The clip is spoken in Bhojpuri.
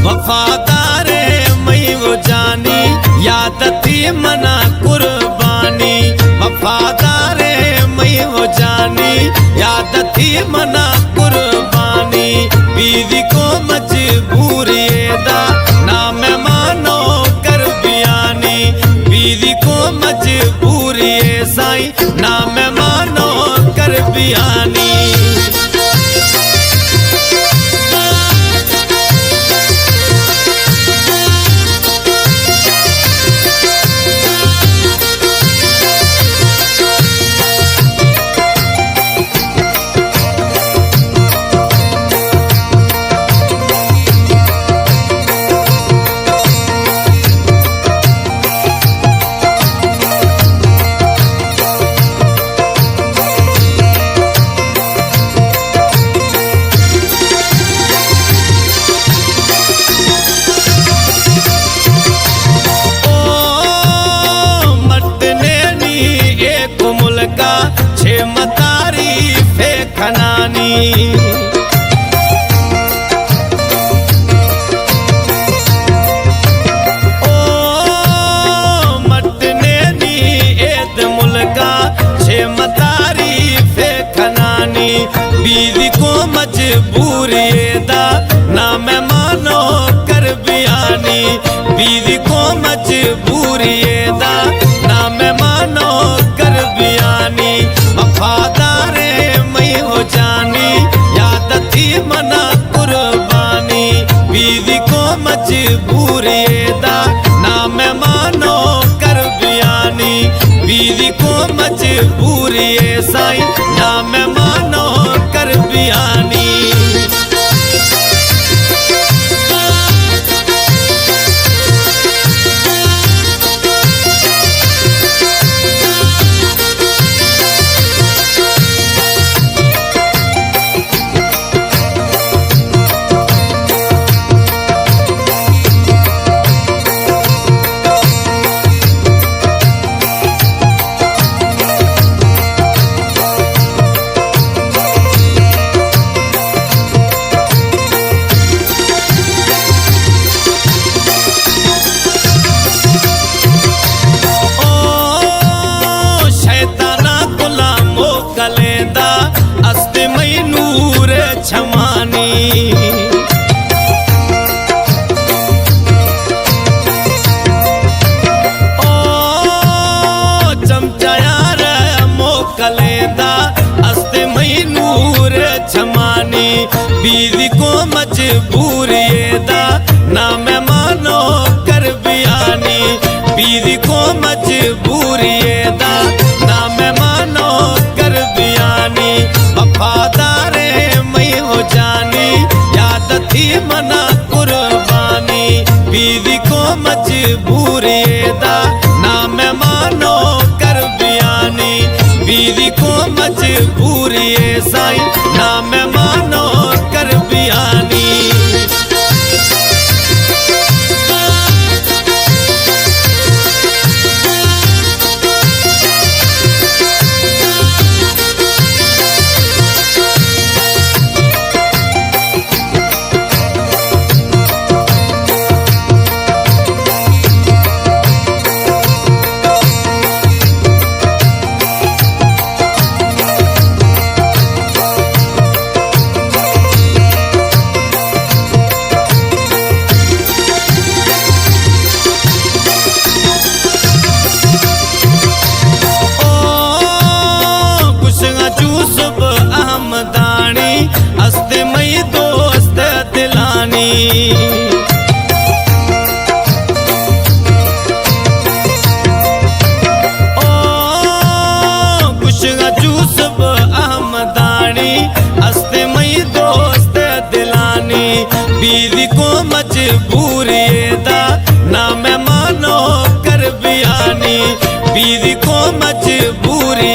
वफादार मई वो जानी याद थी मना कुर्बानी। वफादार मई वो जानी याद थी मना कुर्बानी। बीवी को मजबूरी दा ना मैं मानो कर बयानी। बीवी को मजबूरी साईं ना मैं मानो कर बयानी। छे मतारी फे खनानी। ओ मटने नी एद मुल्का छे मतारी फे खनानी। बीवी को मजबूरी दा ना मैं मानो कर बयानी। बीवी को मजबूरी दा ना मैं मानो कर बयानी। वफादार मई हो जानी याद थी मना कुर्बानी। बीवी को मजबूरी दा ना मैं मानो कर बयानी। बीवी को मजबूरी साईं ना मैं मानो कर बयानी। अस्ते मई नूर छमानी। ओ चमचायार मोकलेंदा अस्ते मई नूर छमानी। बीवी को मजबूरी दा ना मैं मानो कर बयानी। बीवी को मजबूरी दा ना मैं मानो कर बयानी। वफादार मई हो जानी याद थी मना कुर्बानी। बीवी को मजबूरी दा ना मैं मानो कर बयानी। बीवी को मजबूरी साईं ना मैं मानो कर बयानी। अस्ते मई दोस्त दिलानी। ओ कुशगा जूसब अहमदानी अस्ते मई दोस्त दिलानी। बीवी को मजबूरी दा ना मैं मानो कर बयानी। बीवी को मजबूरी